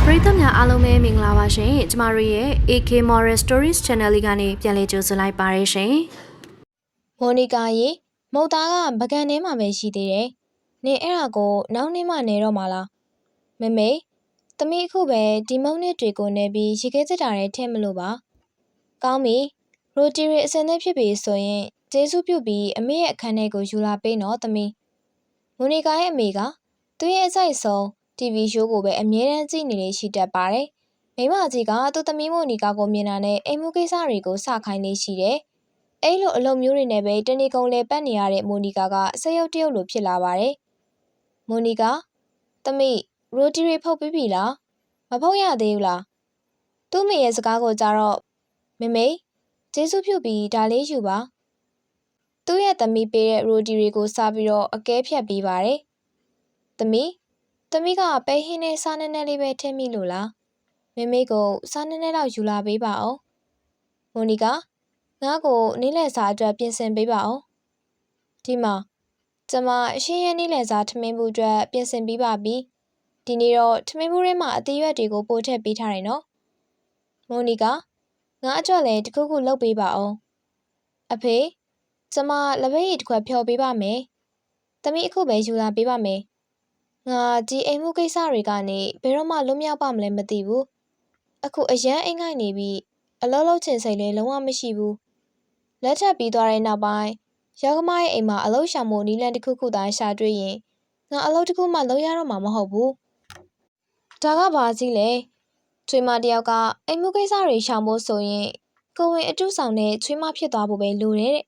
ပရိသတ်များအားလုံးပဲမင်္ဂလာပါရှင်ကျမတို့ရဲ့ AK Moral Stories Channel လေးကနေပြန်လည်ကြိုဆိုလိုက်ပါရရှင်မိုနီကာရေမုတ်သားကပကံထဲမှာပဲရှိသေးတယ်နင်အဲ့ဒါကိုနောက်နေ့မှနေတော့မှာလားမမေသမီးအခုပဲဒီမုံနစ်တွေကိုနေပြီးရေခဲစစ်တာနဲ့ထည့်မလို့ပါကောင်းပြီရိုတီရီအစင်နဲ့ဖြစ်ပြီဆိုရင်ကျေးဇူးပြုပြီးအမေရဲ့အခန်းထဲကိုယူလာပေးနော်သမီးမိုနီကာရဲ့အမေကသူ့ရဲ့အစိုက်ဆုံး TV ရှိုးကိုပဲအမြဲတမ်းကြည့်နေလေရှိတတ်ပါတယ်မိမကြီးကသူ့သမီးမိုနီကာကိုမြင်တာနဲ့အိမ်မှုကိစ္စတွေကိုစခိုင်းနေရှိတယ်အဲ့လိုအလုပ်မျိုးတွေနဲ့ပဲတနေကုန်လေပတ်နေရတဲ့မိုနီကာကစက်ရုပ်တရုပ်လိုဖြစ်လာပါတယ်။မိုနီကာသမီးရိုတီတွေဖုတ်ပြီးပြီလား။မဖုတ်ရသေးဘူးလား။သူ့မိရဲ့စကားကိုကြားတော့မေကျေးဇူးပြုပြီးဒါလေးယူပါ။သူ့ရဲ့သမီးပေးတဲ့ရိုတီတွေကိုစားပြီးတော့အကဲဖြတ်ပြီးပါတယ်။သမီးကပဲဟင်းနဲ့စားနည်းနည်းလေးပဲထည့်မိလို့လား။မေကိုစားနည်းနည်းတော့ယူလာပေးပါအောင်။မိုနီကာငါ့ကိုနေ့လည်စာအတွက်ပြင်ဆင်ပေးပါအောင်ဒီမှာကျမရှင်းရနေ့လည်စာထမင်းဘူးအတွက်ပြင်ဆင်ပြီးပါပြီဒီနေ့တော့ထမင်းဘူးထဲမှာအသီးရွက်တွေကိုပို့ထည့်ပေးထားတယ်နော်မိုနီကာငါအတွက်လည်းတခုခုလုပ်ပေးပါအောင်အဖေကျမလက်ဖက်ရည်တစ်ခွက်ဖြော်ပေးပါမယ်သမီးအခုပဲယူလာပေးပါမယ်ငါဒီအိမ်မှုကိစ္စတွေကနေဘယ်တော့မှလွတ်မြောက်ပါမလဲမသိဘူးအခုအရန်အိမ်ငိုက်နေပြီးအလုံးလုံးချင်စိတ်လည်းလုံးဝမရှိဘူးလက်ထပ်ပြီးသွားတဲ့နောက်ပိုင်းယောက်ျားရဲ့အိမ်မှာအလုပ်ရှာဖို့နီလန်တစ်ခုခုသာရှာတွေ့ရင်ငါအလုပ်တစ်ခုမှလုပ်ရတော့မှာမဟုတ်ဘူး။ဒါကဘာကြီးလဲ။ချွေးမတယောက်ကအိမ်မှုကိစ္စတွေရှာဖို့ဆိုရင်ကိုဝင်အတုဆောင်နဲ့ချွေးမဖြစ်သွားဖို့ပဲလိုတယ်တဲ့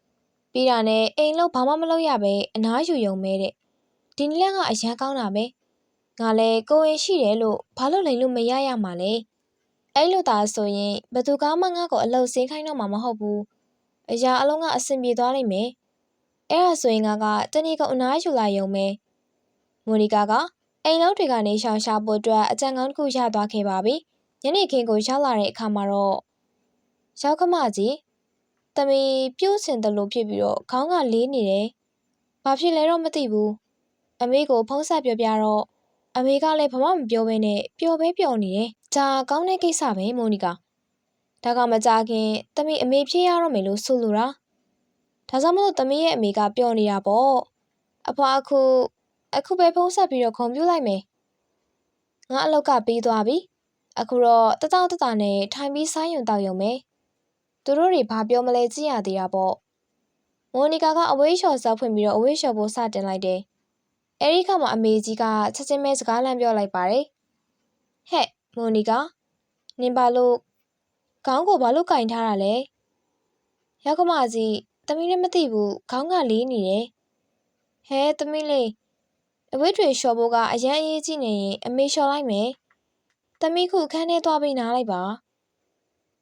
။ပြီးတာနဲ့အိမ်လို့ဘာမှမလုပ်ရပဲအနားယူရုံပဲတဲ့။ဒီနီလန်ကအရန်ကောင်းတာပဲ။ငါလည်းကိုဝင်ရှိတယ်လို့ဘာလို့လိမ်လို့မရမှာလဲ။အဲ့လိုသာဆိုရင်ဘသူကမှငါ့ကိုအလုပ်စင်းခိုင်းတော့မှာမဟုတ်ဘူး။အရာအလုံးကအဆင်ပြေသွားလိမ့်မယ်။အဲ့ဒါဆိုရင်ငါကတနေ့ကုန်အနားယူလာရုံပဲ။မိုနီကာကအိမ်လုံးတွေကနေရှောင်ရှားဖို့အတွက်အကြံကောင်းတစ်ခုရသွားခဲ့ပါပြီ။ညနေခင်းကိုရောက်လာတဲ့အခါမှာတော့ရောက်ခမကြီးတမီပြုတ်စင်တယ်လို့ဖြစ်ပြီးတော့ခေါင်းကလေးနေတယ်။ဘာဖြစ်လဲတော့မသိဘူး။အမေကိုဖုံးဆက်ပြောပြတော့အမေကလည်းဘာမှမပြောဘဲနဲ့ပျော်ပဲပျော်နေတယ်။ဒါကောင်းတဲ့ကိစ္စပဲမိုနီကာ။ဒါကမကြခင်တမီအမေဖြစ်ရတော့မယ်လို့ဆိုလိုတာဒါကြောင့်မလို့တမီရဲ့အမေကပျော်နေတာပေါ့အဖွားအခုပဲဖုံးဆက်ပြီးတော့ခုံပြလိုက်မယ်ငါအလောက်ကပြီးသွားပြီအခုတော့တတောက်တတာနဲ့ထိုင်ပြီးဆိုင်းယွန်တောက်ရုံပဲသူတို့တွေဘာပြောမလဲကြည့်ရသေးတာပေါ့မိုနီကာကအဝေးလျှော်စားဖွင့်ပြီးတော့အဝေးလျှော်ဖို့စတင်လိုက်တယ်အဲဒီခါမှာအမေကြီးကချက်ချင်းပဲစကားလမ်းပြောလိုက်ပါတယ်ဟဲ့မိုနီကာနင်ဘာလို့ခေါင်းကိုဘာလို့ကင်ထားတာလဲယောက်ကမကြီးတမီးလည်းမသိဘူးခေါင်းကလေးနေတယ်ဟဲတမီးလေးအဝတ်တွေလျှော်ဖို့ကအရန်အရေးကြီးနေရင်အမေလျှော်လိုက်မယ်တမီးခုအခန်းထဲသွားပြီးနားလိုက်ပါ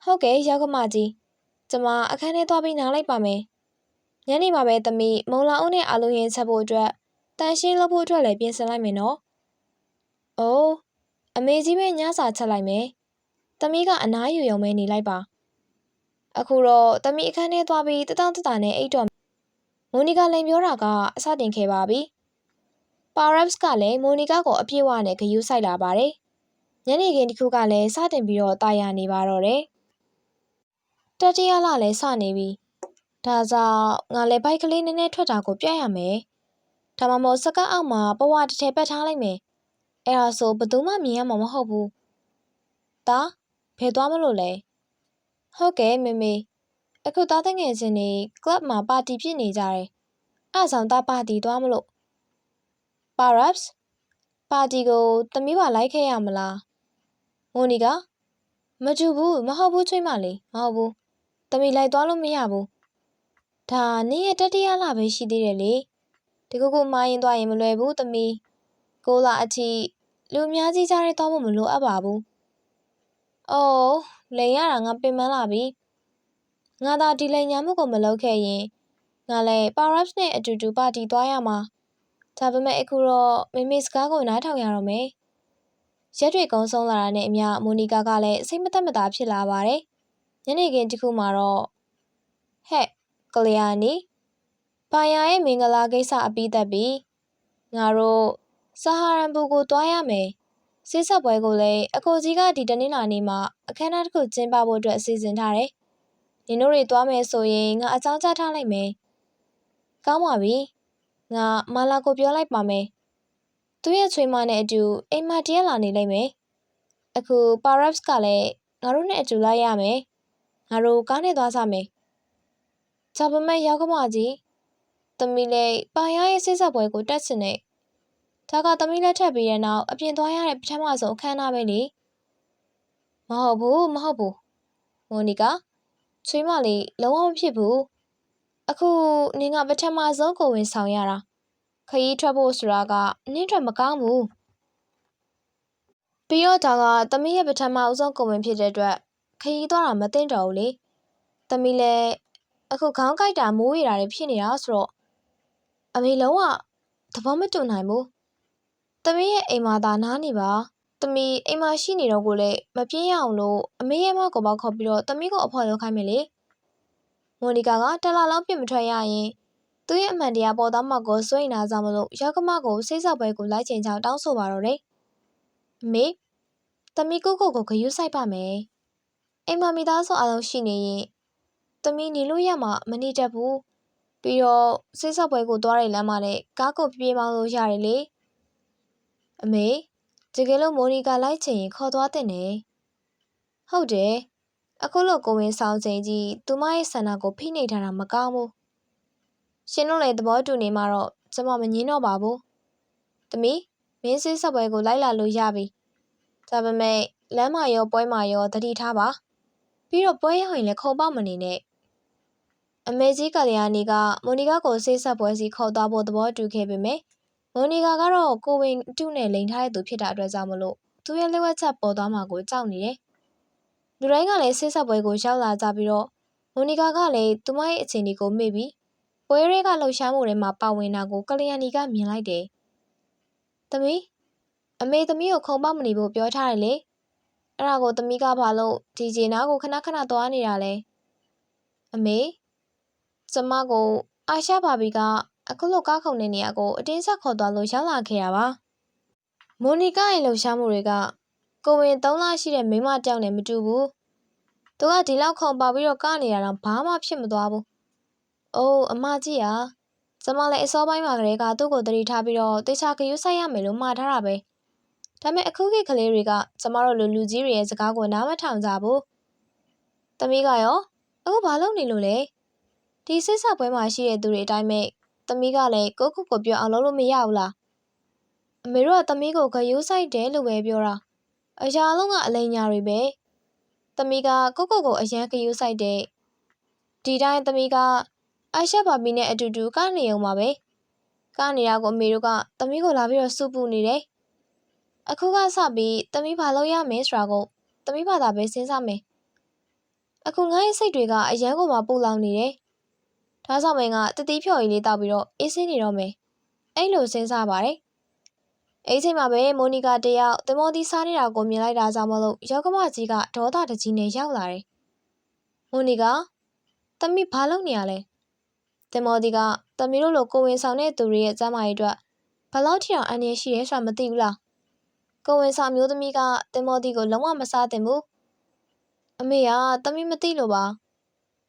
ဟုတ်ကဲ့ယောက်ကမကြီးကျမအခန်းထဲသွားပြီးနားလိုက်ပါမယ်ညနေမှာပဲတမီးမုံလာအုပ်နဲ့အာလူရင်ချက်ဖို့အတွက်တန်ရှင်းလုပ်ဖို့အတွက်လည်းပြင်ဆင်လိုက်မယ်နော်အိုးအမေကြီးပဲညစာချက်လိုက်မယ်တမီးကအနားယူရုံပဲနေလိုက်ပါအခုတော့တမီအခန်းထဲသွားပြီးတတောင့်တတာနဲ့အိတ်တော်မိုနီကာလိန်ပြောတာကအစတင်ခဲ့ပါပြီပါရက်စ်ကလည်းမိုနီကာကိုအပြည့်အဝနဲ့ဂယုစိုက်လာပါတယ်ညနေခင်းတစ်ခုကလည်းစတင်ပြီးတော့တာယာနေပါတော့တယ်တတိယလလည်းစနေပြီဒါကြောင့်ငါလည်းဘိုက်ကလေးနည်းနည်းထွက်တာကိုပြရမယ်ဒါမှမဟုတ်စကတ်အောက်မှာပဝတစ်ထည်ပတ်ထားလိုက်မယ်အဲ့ဒါဆိုဘယ်သူမှမြင်ရမှာမဟုတ်ဘူးဒါဘယ်သွားမလို့လဲဟုတ်ကဲ့မေအခုသားတငယ်ချင်းတွေကလပ်မှာပါတီဖြစ်နေကြတယ်အဲ့ဆောင်သားပါတီသွားမလို့ပါရပ်စ်ပါတီကိုတမီးပါလိုက်ခဲ့ရမလားမိုနီကာမကြည့်ဘူးမဟုတ်ဘူးချွေးမလေးမဟုတ်ဘူးတမီးလိုက်သွားလို့မရဘူးဒါနင်းရဲ့တတိယလပဲရှိသေးတယ်လေဒီခုမှားရင်သွားရင်မလွယ်ဘူးတမီးကိုလာအထိလူအများကြီးကြားရဲသွားဖို့မလိုအပ်ပါဘူးအော်လိန်ရတာငါပင်ပန်းလာပြီငါသာဒီလိန်ညာမှုကိုမလုပ်ခဲ့ရင်ငါလည်းပါရပ်စ်နဲ့အတူတူပါတီသွားရမှာဒါပေမဲ့အခုတော့မေစကားကိုနားထောင်ရတော့မယ်ရက်တွေကုန်းဆုံးလာတာနဲ့အမျှမိုနီကာကလည်းစိတ်မသက်မသာဖြစ်လာပါတယ်ညနေခင်းတစ်ခုမှာတော့ဟဲ့ကလျာဏီပါယာရဲ့မင်္ဂလာကိစ္စအပြီးသက်ပြီငါတို့ဆာဟာရန်ဘူကိုသွားရမယ် ဆေးဆက်ပွဲကိုလည်းအကိုကြီးကဒီတနင်္လာနေ့မှာအခမ်းအနားတစ်ခုကျင်းပဖို့အတွက်အစီအစဉ်ထားတယ်။နင်တို့တွေသွားမယ်ဆိုရင်ငါအကြောင်းကြားထားလိုက်မယ်။ကောင်းပါပြီ။ငါမာလာကိုပြောလိုက်ပါမယ်။သူ့ရဲ့ချွေးမနဲ့အတူအိမ်မတရက်လာနေလိမ့်မယ်။အခု Paraps ကလည်းငါတို့နဲ့အတူလိုက်ရမယ်။ငါတို့ကားနဲ့သွားကြမယ်။ဒါပေမဲ့ရောက်ကမကြီးသမီးလေးပါရရဲ့ဆေးဆက်ပွဲကိုတက်ချင်နေ။ဒါကသမီးလက်ထပ်ပြီးတဲ့နောက်အပြင်သွားရတဲ့ပထမဆုံးအခမ်းအနားပဲလေ။မဟုတ်ဘူးမိုနီကာချွေးမလေးလုံးဝမဖြစ်ဘူး။အခုနင်ကပထမဆုံးကိုဝင်ဆောင်ရတာခရီးထွက်ဖို့ဆိုတာကနင်းထွက်မကောင်းဘူး။ပြီးတော့ဒါကသမီးရဲ့ပထမအဆုံးကိုဝင်ဖြစ်တဲ့အတွက်ခရီးသွားတာမသင့်တော်ဘူးလေ။သမီးလည်းအခုခေါင်းကိုက်တာမိုးရတာတွေဖြစ်နေတာဆိုတော့အမေလုံးဝသဘောမတူနိုင်ဘူး။သမီးရဲ့အိမ်မှာသာနားနေပါ။သမီးအိမ်မှာရှိနေတော့ကိုလည်းမပြေးရအောင်လို့အမေရဲ့မောက်ကိုပေါက်ခေါ်ပြီးတော့သမီးကိုအဖော်လုပ်ခိုင်းမယ်လေ။မိုနီကာကတလလောက်ပြစ်မထွက်ရရင်သူ့ရဲ့အမှန်တရားပေါ်သားမကိုစွန့်နေတာကြောင့်မလို့ရောက်ကမကိုစိတ်ဆောက်ပွဲကိုလိုက်ချင်ကြောင်းတောင်းဆိုပါတော့တယ်။အမေသမီးကိုဂရုစိုက်ပါမယ်။အိမ်မှာမိသားစုအားလုံးရှိနေရင်သမီးနေလို့ရမှာမနေတတ်ဘူး။ပြီးတော့စိတ်ဆောက်ပွဲကိုသွားတဲ့လမ်းမှာလည်းကားကိုပြေးမောင်းလို့ရတယ်လေ။အမေတကယ်လို့မိုနီကာလိုက်ချင်ရင်ခေါ်သွားတဲ့နဲ့။ဟုတ်တယ်။အခုလို့ကိုဝင်ဆောင်ချိန်ကြီးသူမရဲ့ဆန္ဒကိုဖိနှိပ်ထားတာမကောင်းဘူး။ရှင်တို့လည်းသဘောတူနေမှာတော့ကျမမငြင်းတော့ပါဘူး။သမီးမင်းဆေးဆက်ပွဲကိုလိုက်လာလို့ရပြီ။ဒါပေမဲ့လမ်းမရောပွဲမရောသတိထားပါ။ပြီးတော့ပွဲရောက်ရင်လည်းခုံပေါက်မနေနဲ့။အမေကြီးကလျာဏီကမိုနီကာကိုဆေးဆက်ပွဲစီခေါ်သွားဖို့သဘောတူခဲ့ပေမဲ့မိုနီကာကတော့ကိုဝင်အတုနဲ့လိန်ထားတဲ့သူဖြစ်တာအတွက်ကြောင့်မလို့သူရဲ့လက်ဝက်ချက်ပေါ်သွားမှာကိုကြောက်နေတယ်။လူတိုင်းကလည်းဆေးဆက်ပွဲကိုရောက်လာကြပြီးတော့မိုနီကာကလည်းသူမရဲ့အခြေအနေကိုမေ့ပြီးပွဲတွေကလှုပ်ရှားမှုတွေမှာပါဝင်တာကိုကလျာဏီကမြင်လိုက်တယ်။သမီးအမေသမီးကိုခုံပေါက်မနေဖို့ပြောထားတယ်လေ။အဲ့ဒါကိုသမီးကဘာလို့ဒီဂျေနာကိုခဏသွားနေတာလဲ။အမေကျမကိုအာရှဘာဘီကအခုလိုကားခုံတဲ့နေရာကိုအတင်းဆက်ခေါ်သွားလို့ရောက်လာခဲ့တာပါ။မိုနီကာရဲ့လှုပ်ရှားမှုတွေကကိုဝင်3 လရှိတဲ့မိန်းမတယောက်နဲ့မတူဘူး။သူကဒီလောက်ခုံပေါက်ပြီးတော့ကားနေတာတော့ဘာမှဖြစ်မသွားဘူး။အိုးအမကြီးอ่ะကျမလည်းအစောပိုင်းမှာကလေးကသူ့ကိုတတိထားပြီးတော့တေချာခရူးဆိုင်ရမယ်လို့မှားထားတာပဲ။ဒါပေမဲ့အခုခေတ်ကလေးတွေကကျမတို့လူကြီးတွေရဲ့စကားကိုနားမထောင်ကြဘူး။သမီးကရောအခုဘာလုပ်နေလို့လဲ။ဒီစစ်ဆက်ပွဲမှာရှိတဲ့သူတွေအတိုင်းပဲသမီးကလည်းကိုပြောအောင်လုပ်လို့မရဘူးလား။အမေတို့ကသမီးကိုခရူးဆိုင်တယ်လို့ပဲပြောတာ။အရာလုံးကအလိမ်ညာတွေပဲ။သမီးကကိုအရန်ခရူးဆိုင်တယ်။ဒီတိုင်းသမီးကအာရှဘာဘီနဲ့အတူတူကနေအောင်ပါပဲကနေရကိုအမေတို့ကသမီးကိုလာပြီးတော့စူပူနေတယ်အခုကစပြီးသမီးဘာလုပ်ရမယ်ဆိုတာကိုသမီးဘာသာပဲစဉ်းစားမယ်အခုငါ့ရဲ့စိတ်တွေကအရန်ကိုမှပူလောင်နေတယ်ဒါကြောင့်မင်းကတတိဖြော်ရည်လေးတောက်ပြီးတော့အေးဆေးနေတော့မယ်အဲ့လိုစဉ်းစားပါတယ်အဲ့ချိန်မှာပဲမိုနီကာတယောက်သမောတီစားနေတာကိုမြင်လိုက်တာကြောင့်မလို့ရောက်ကမကြီးကဒေါသတကြီးနဲ့ရောက်လာတယ်မိုနီကာသမီးဘာလုပ်နေရလဲတင်မော်ဒီကသမီးတို့လိုကိုဝင်ဆောင်တဲ့သူတွေရဲ့ကျမ်းမာရေးအတွက်ဘယ်လောက်ထိအောင်အန္တရာယ်ရှိရဲဆိုတာမသိဘူးလားကိုဝင်ဆောင်မျိုးသမီးကတင်မော်ဒီကိုလုံးဝမစားသင့်ဘူးအမေကသမီးမသိလို့ပါ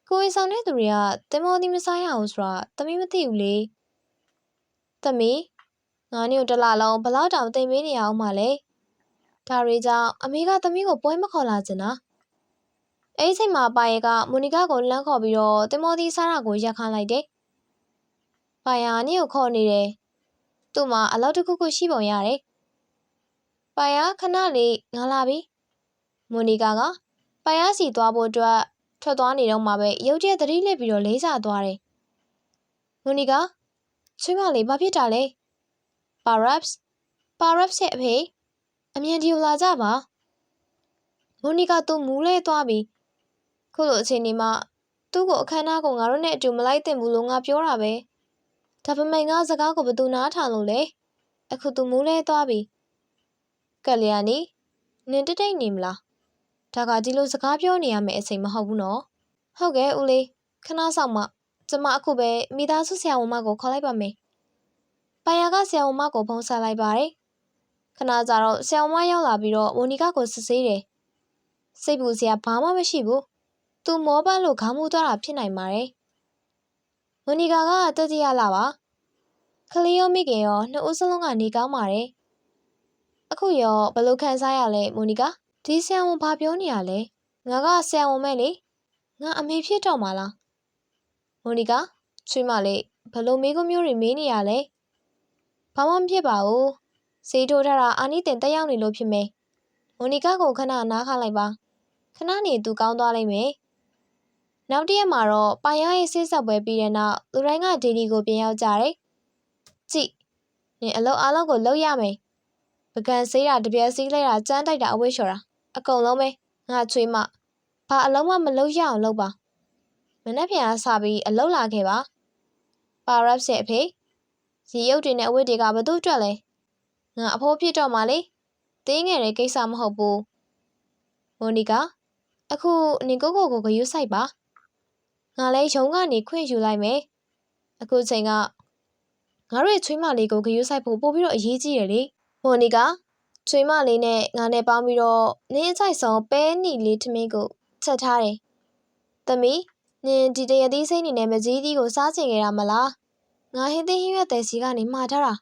ကိုဝင်ဆောင်တဲ့သူတွေကတင်မော်ဒီမစားရအောင်ဆိုတာသမီးမသိဘူးလေသမီးငါနဲ့တလလုံးဘယ်လောက်တောင်တိမ်ပေးနေရအောင်မလဲဒါတွေကြောင့်အမေကသမီးကိုပွဲမခေါ်လာချင်တာအဲ့ဒီချိန်မှာပါရဲကမိုနီကာကိုလှမ်းခေါ်ပြီးတော့တင်မော်ဒီစားတာကိုရက်ခမ်းလိုက်တယ်။ပါယာနီကိုခေါ်နေတယ်။သူ့မှာအလောက်တစ်ခုရှိပုံရတယ်။ပါယာခဏလေးငါလာပြီ။မိုနီကာကပါယာစီသွားဖို့အတွက်ထွက်သွားနေတော့မှပဲရုတ်တရက်သတိလစ်ပြီးတော့လေးစားသွားတယ်။မိုနီကာချွေးမလေးဘာဖြစ်တာလဲ။ Paraps ရဲ့အဖေအမြန်ဒီကိုလာကြပါ။မိုနီကာသူမူးလဲသွားပြီ။ခုလိုအချိန်ဒီမှာသူ့ကိုအခမ်းအနားကိုငါတို့နဲ့အတူမလိုက်သင့်ဘူးလို့ငါပြောတာပဲ။ဒါပေမဲ့ငါစကားကိုဘယ်သူနားထောင်လို့လဲ။အခုသူမူးလဲသွားပြီ။ကလျာဏီနင်တိတ်နေမလား။ဒါကဒီလိုစကားပြောနေရမယ့်အချိန်မဟုတ်ဘူးနော်။ဟုတ်ကဲ့ဦးလေးခဏဆောင်မကျမအခုပဲမိသားစုဆရာဝန်မကိုခေါ်လိုက်ပါမယ်။ပါယာကဆရာဝန်မကိုဖုန်းဆက်လိုက်ပါတယ် ခဏကြာတော့ဆရာမရောက်လာပြီးတော့မိုနီကာကိုစစ်ဆေးတယ်စိတ်ပူစရာဘာမှမရှိဘူးသူမောပတ်လို့ခေါင်းမူသွားတာဖြစ်နိုင်ပါတယ်မိုနီကာကတတိယလပါခလေးရောမိခင်ရောနှစ်ဦးစလုံးကနေကောင်းပါတယ်အခုရောဘယ်လိုခံစားရလဲမိုနီကာဒီဆရာဝန်ဘာပြောနေရလဲငါကဆရာဝန်မဲ့လေငါအမေဖြစ်တော့မှာလားမိုနီကာချွေးမလေးဘယ်လိုမေးခွန်းမျိုးတွေမေးနေရလဲဘာမှမဖြစ်ပါဘူးဆေးထိုးထားတာအာနီတင်တက်ရောက်နေလို့ဖြစ်မယ်မိုနီကာကိုခဏနားခလိုက်ပါခဏနေသူကောင်းသွားလိမ့်မယ်နောက်တစ်ရက်မှာတော့ပိုင်ရရဲ့ဆေးဆက်ပွဲပြီးတဲ့နောက်လူတိုင်းကဒေဒီကိုပြန်ရောက်ကြတယ်ကြည့်နင်အလုပ်အားလုံးကိုလုပ်ရမယ်ပကံဆေးတာတပြက်စီးလိုက်တာကြမ်းတိုက်တာအဝိရှော်တာအကုန်လုံးပဲငါချွေးမဘာအလုံးမလုပ်ရအောင်လုပ်ပါမနေ့ပြန်အစားပြီးအလုပ်လာခဲ့ပါပါရပ်ရဲ့အဖေရီရုပ်တွေနဲ့အဝတ်တွေကဘသူ့အတွက်လဲငါအဖိုးဖြစ်တော့မှလေတင်းငယ်တဲ့ကိစ္စမဟုတ်ဘူးမိုနီကာအခုနင်ကိုကိုဂရုစိုက်ပါငါလည်းရုံးကနေခွင့်ယူလိုက်မယ်အခုချိန်ကငါတို့ရဲ့ချွေးမလေးကိုဂရုစိုက်ဖို့ပို့ပြီးတော့အရေးကြီးတယ်လေမိုနီကာချွေးမလေးနဲ့ငါနဲ့ပေါင်းပြီးတော့နင်းအချိုက်ဆုံးပဲနီလေးထမင်းကိုချက်ထားတယ်သမီးနင်ဒီတရသီးစိမ့်နေနဲ့မကြီးသီးကိုစားချင်ခဲ့တာမလားငါဟင်းသိဟင်းရွက်တဲ့စီကနေမှားထားတာ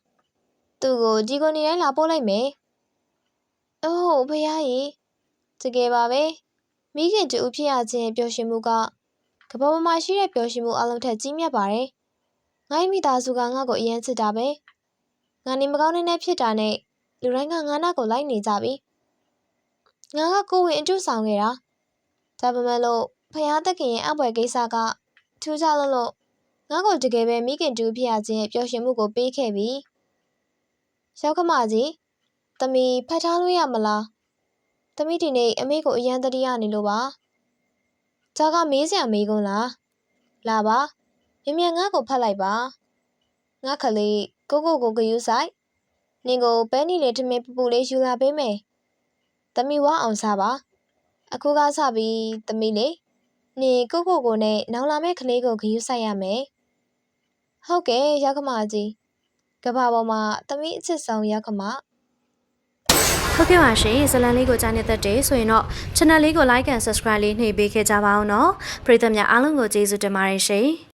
သူ့ကိုဒီကိုနေတိုင်းလာပို့လိုက်မယ်အိုးဖေကြီးတကယ်ပါပဲမိခင်တူဖြစ်ရခြင်းပျော်ရွှင်မှုကကဘာပေါ်မှာရှိတဲ့ပျော်ရွှင်မှုအလုံးထက်ကြီးမြတ်ပါတယ်ငါ့မိသားစုကငါ့ကိုအရင်ချစ်တာပဲငါနေမကောင်းတဲ့ဖြစ်တာနဲ့လူတိုင်းကငါနောက်ကိုလိုက်နေကြပြီငါကကိုဝင်အတူဆောင်ခဲ့တာဒါပေမဲ့လို့ဖယားသခင်ရဲ့အပွဲကိစ္စကထူးခြားလို့ငါ့ကိုတကယ်ပဲမိခင်တူဖြစ်ရခြင်းပျော်ရွှင်မှုကိုပေးခဲ့ပြီရောက်ခမကြီးသမီးဖတ်ထားလို့ရမလားသမီးဒီနေ့အမေကိုအရန်တတိယနေလို့ပါဒါကမေးစရာမေးခွန်းလားလာပါမြင်ငါ့ကိုဖတ်လိုက်ပါငါခလေးကိုဂယူဆိုင်နင်ကိုပဲနီလေးထမင်းပူလေးယူလာပေးမယ်သမီးဝအောင်စားပါအခုကစပြီးသမီးလေးနင်ကိုနဲ့နောင်လာမဲ့ကလေးကိုဂယူဆိုင်ရမယ်ဟုတ်ကဲ့ရောက်ခမကြီးကဘာပေါ်မှာသမီးအချစ်ဆုံးရောက်ခမဟုတ်ကဲ့ပါရှင်ဇလန်လေးကိုကြားနေတတ်တယ်ဆိုရင်တော့ channel လေးကို like and subscribe လေးနှိပ်ပေးခဲ့ကြပါအောင်နော်ပရိသတ်များအားလုံးကိုကျေးဇူးတင်ပါတယ်ရှင်